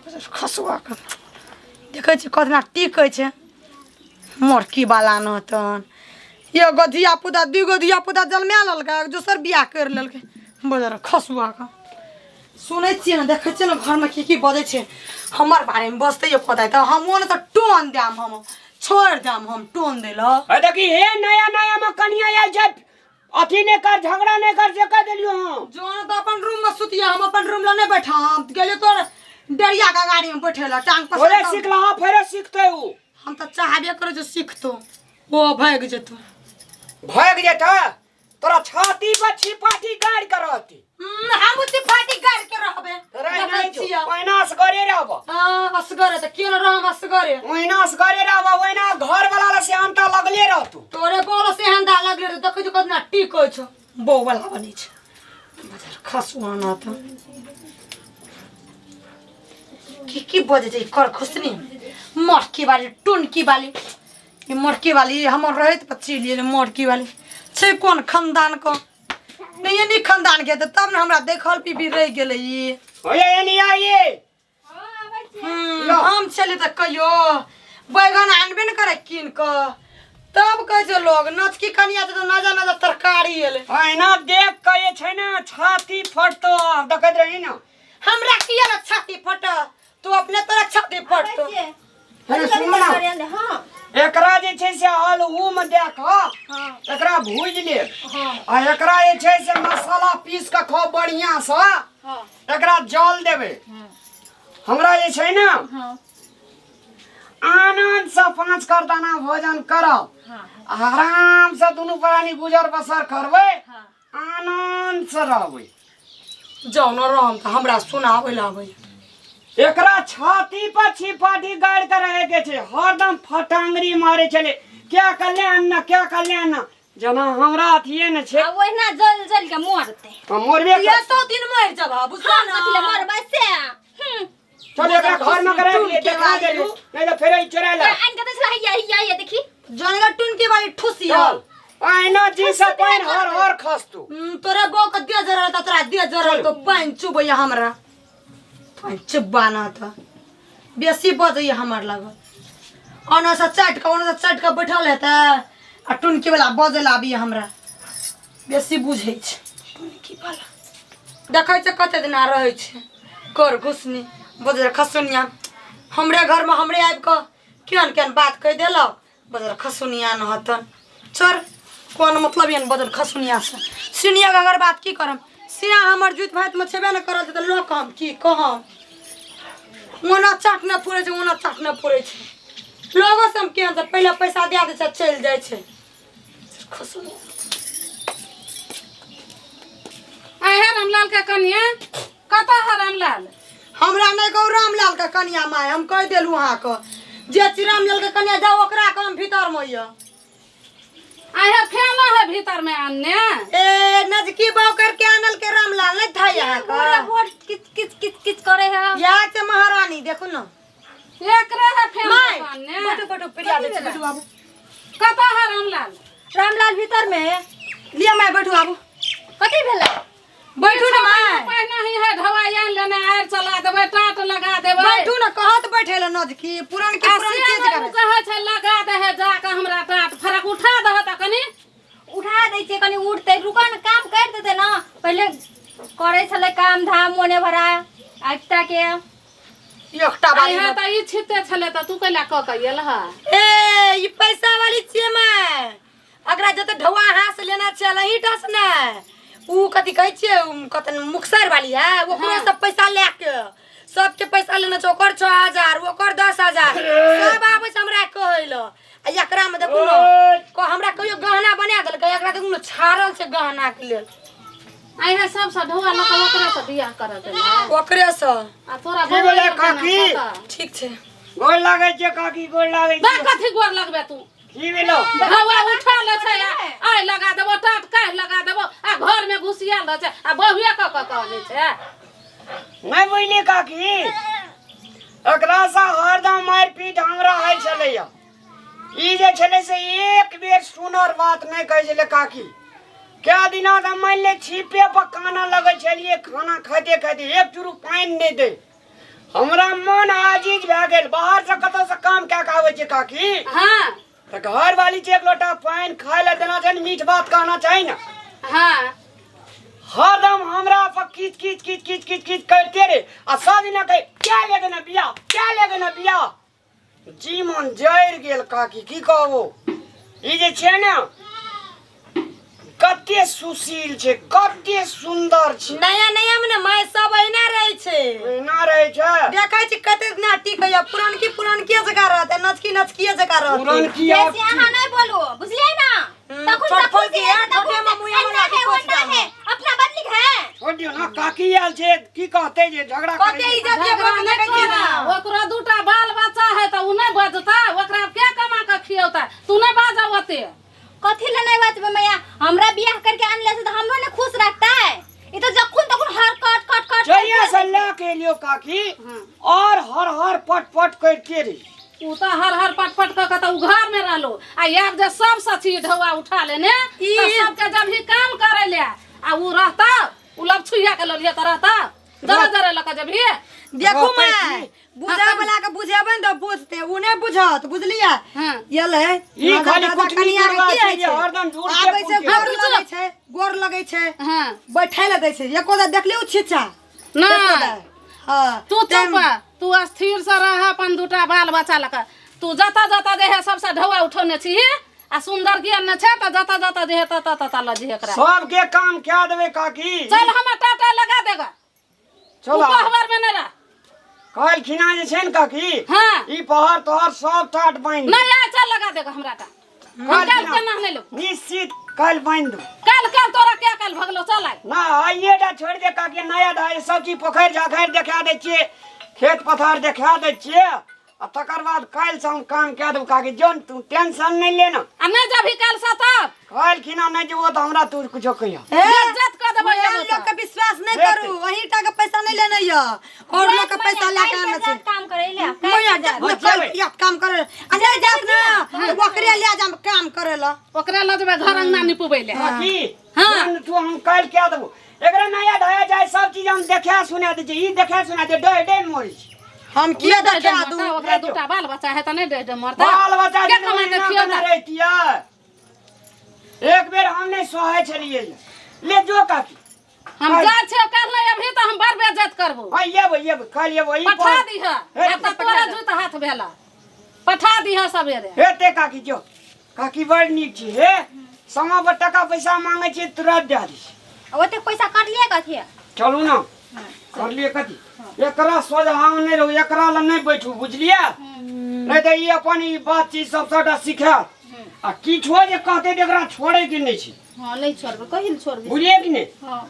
खसुआ कर देखे छी कतना टिकै छै मोरकी वाला नतन एगो धिया पुता दूगो धिया पुता जन्मा लेलकै दोसर बियाह कर लेलकै बजार खसुआ का सुनै छियै ने देखै छियै ने घरमे की बजै छै हमर बारेमे बजतै यो पता त हम ओने त टोन देम हम छोड़ देम हम टोन देलो है देखी हे नया नया में कनिया आइल छै अथी ने कर झगड़ा ने कर जे कह देलियो हम जोन त अपन रूम में सुतिया हम अपन रूम ल नै बैठा हम गेलियो तोर डरिया का गाड़ी में बैठेला टांग पर ओरे सिखला फेरे सिखते उ हम त चाहबे करै जो सिखतो ओ भाग जेतो भाग जेता तोरा छाती पर छिपाटी गाड़ के रहती हम छिपाटी गाड़ के रहबे रह नहीं छिया ओइना असगरे रहब असगरे त क्यों न रहम असगरे ओइना असगरे रहब ओइना घर वाला से अंता लगले रहतू तोरे बोलो से हंदा लगले रे देखै जो कतना टिको छ बौ वाला बनी छ बजार खसुआ न त की बजे छै कर खुसनी मटकी वाली टुनकी वाली ये मटकी वाली हमर रहत पछी लिए मटकी वाली छै कोन खानदान को नहीं नहीं खानदान के तब न हमरा देखल पीबी रह गेलै ई ओए एनी आइए हम चले त कहियो बैगन आनबे न करे किन क तब कह जे लोग नचकी कनिया त ना जाना तरकारी एले ओइना देख के ये छै ना छाती फटतो देखत रही ना हमरा किया न छाती फट तू अपने तोरा छाती फटतो अरे सुन ना एकरा जे छै से आलू में देख एकरा भूज ले आ एकरा जे छै से मसाला पीस के खो बढ़िया से एकरा जल देबे हमरा जे छै ना आनंद से 5 करदाना भोजन करब आराम से दुनू प्राणी गुजर बसर करबै आनंद से रहबै जाओ न रहम त हमरा सुनाबै लाबै एकरा छाती पर छिपाटी गाड़ के रहे के छै हरदम फटांगरी मारे चले क्या कल्याण न क्या कल्याण न जना हमरा अथिए न छै ओहिना जल जल के मरते मोरबे ये 100 दिन मर जब बुझला न कथि ले मरबै से चल एकरा घर में करा के देखा देलू नहीं तो फेर ई चोरा ला आइन के देखला हैया देखी जनगा टुनकी वाली ठुसिया आइना जी से पाइन हर हर खस्तू तोरे गो के दे जरा त तोरा दे जरा तो पाइन चुबैया हमरा पाइन चुबा न त बेसी बजैया हमर लागल ओना से चट के बैठल हेता आ टुनकी वाला बजे लाबी हमरा बेसी बुझै छै टुनकी वाला देखै छै कते दिन रहै छै कर घुसनी बजे खसुनिया हमरे घर में हमरे आबि क केन केन बात कह देलक बजे खसुनिया न हतन चर कोन मतलब यन बदल खसुनिया से सुनिया का अगर बात की करम सिया हमर जुत भात में छेबे न करल त लोक हम की कहम ओना चाट न पुरै छै ओना चाट न पुरै छै लोगो से हम केन त पहले पैसा दे दे छै चल जाय छै खसुनिया आहे रामलाल के कनिया कता है रामलाल हमरा नै कहू रामलाल के कनिया माय हम कह देलु अहाँ के जे रामलाल के कनिया जाओ ओकरा के हम भीतर में य आहे फेना है भीतर में अन्ने ए नजकी बाव करके आनल के रामलाल नै था यहाँ का पूरा वोट किच करे है यहाँ से महारानी देखो न एकरे है फेना माय अन्ने बटो प्रिया दे बैठो बाबू कता है रामलाल रामलाल भीतर में लिया माय बैठो बाबू कथि भेलै बैठू न माय पहना ही है ढवाइया लेने आर चला देबे टाट लगा देबे बैठू न कहत बैठे ल नजकी पुरान के पुरान चीज करे कहे छै लगा दे है जाके हमरा टाट फरक उठा दह त कनी उठा दै छै कनी उठते रुका न काम कर देते ना पहले करे छले काम धाम मोने भरा आइता के एकटा वाली है त ई छिते छले त तू कैला क कइल ह ए ई पैसा वाली छिए माय अगरा जते ढवा हास लेना चल ही टस न ऊ कथि कहै छिए कतन मुक्सर वाली है ओकरो सब पैसा लेके सबके पैसा लेना छै ओकर 6000 ओकर 10000 सब आबै छै हमरा कहैल आ एकरा में देखू न को हमरा कहियो गहना बना देलकै एकरा देखू न छारल छै गहना के लेल आइहे सब स ढोआ न त ओकरा से बियाह कर देला ओकरे से आ तोरा की बोले काकी ठीक छै गोड़ लागे छै काकी गोड़ लागे बा छै कथि गोर लगबे तू की भेलो हवा उठा ले छै आइ लगा देबो टाट काहे लगा देबो आ घर में घुसियाल रह छै आ बहुया क कहले छै नहीं बोले काकी एकरा से हरदम मार पीट हमरा है छलैया ई जे छले से एक बेर सुनर बात नहीं कहे छले काकी क्या दिना त मान ले छिपे पर काना लगे छलिए खाना खाते खाते एक चुरू पानी नहीं दे हमरा मन आजीज भए गेल बाहर से कतौ से काम क्या आवे छै काकी हाँ तो घर वाली छै एक लोटा पानी खाए ले देना चाहिए मीठ बात कहना चाहिए ना हाँ हरदम हमरा पर किच करते रे आ सब दिना कहे क्या लेगे ना बिया जी मन जर गेल काकी की कहबो ई जे छै ना कते सुशील छै कते सुंदर छै नया नया में ना माय सब अहिना रहे छै ना रहे छै देखै छी कते नाटी कहिया पुरानकी जगह रहत नचकी जगह रहत पुरानकी जैसे अहाँ नहीं बोलो बुझलिए ना फटफट के ठोटे में मुया मुया के कोच है अपना बदली है छोड़ दियो ना काकी आयल छै की कहते जे झगड़ा कते करे इज्जत के बात नहीं कहै ना ओकरा दूटा बाल बच्चा है तो उ नहीं बजता ओकरा क्या कमा के खियौता तू नहीं बाजा ओते कथी ले नहीं बात मैया हमरा बियाह करके आनले से तो हमरो ने खुश रखता है ये तो जखुन तखुन हर कट जइया से लेके लियो काकी और हर पट करते रे उ तो हर पट क तो उ घर में रहलो आ यार जे सब सची ढौआ उठा लेने तो सबके जब ही काम करे ले आ उ रहता उ लब छुइया के ललिया त रहता जरा लका जब ही देखो मैं बुझा वाला के बुझेबे न तो बुझते उ नहीं बुझत बुझलिया हां यले ई खाली कुटनी करवा छै जे हरदम झूठ के आबै से गोर लगे छै हां बैठै ले दै छै एको दा देखलियो छिचा ना हां तू चुप तू स्थिर से रह अपन दूटा बाल बच्चा लका तू जता जे है सबसे ढौआ उठौने छी आ सुंदर ज्ञान न छै त जता जे है तता लजी एकरा सब के काम क्या देबे काकी चल हम टाटा लगा देगा चलो तू पहवर में न रह काल खिना जे छै न काकी हां ई पहर तोहर सब टाट बांध नहीं आ चल लगा देगा हमरा का कल के ना ले लो निश्चित कल बांध दो कल तोरा क्या कल भगलो चल आइ ना आइए डा छोड़ दे काकी नया धाय सब चीज पोखर झाखर देखा दे छिए खेत पथार देखा दे छिए आ तकर बाद काल से हम काम क्या दो काकी जोन तू टेंशन नहीं लेना आ नहीं जब ही कल से तब काल खिना नहीं जो तो हमरा तू कुछो कहिया इज्जत कर देबो ये लोग के विश्वास नहीं करू वही टा के पैसा नहीं लेना या और लोग के पैसा ला के आना छै काम करे ले मैं जा काम करे आ नहीं जात ना बकरी ले जा काम करे ला ओकरा ल जबे घर अंगना निपुबै ले काकी हाँ। जोन तू हम काल क्या देबो एकरा नया धाया जाए सब चीज हम देखा सुना दे ई देखा सुना दे डे मोरी हम किया देखा दू ओकरा दूटा बाल बच्चा है त नहीं दे मरता बाल बच्चा क्या कमा के खियौता रहतिया एक बेर हम नहीं सोहे छलिए ले जो काकी हम जा छे कर ले अभी तो हम बार बेइज्जत करबो ये कल ये वही पठा दी है अब तोरा जूत हाथ भेला पठा दी है सबेरे हेते काकी जो काकी बड़ नीक छी हे समय पर टका पैसा मांगे छी तुरंत दे दी ओते पैसा काट लिए कथी चलू ना कर लिए कथी एकरा सोझा हम नहीं रहू एकरा ला नहीं बैठू बुझलिए नहीं तो ये अपन ई बात चीज सब सबटा सिखा आ किछो जे कहते एकरा छोड़े के नहीं छी हां नहीं छोड़बे कहिल छोड़बे बुझलिए कि नहीं हां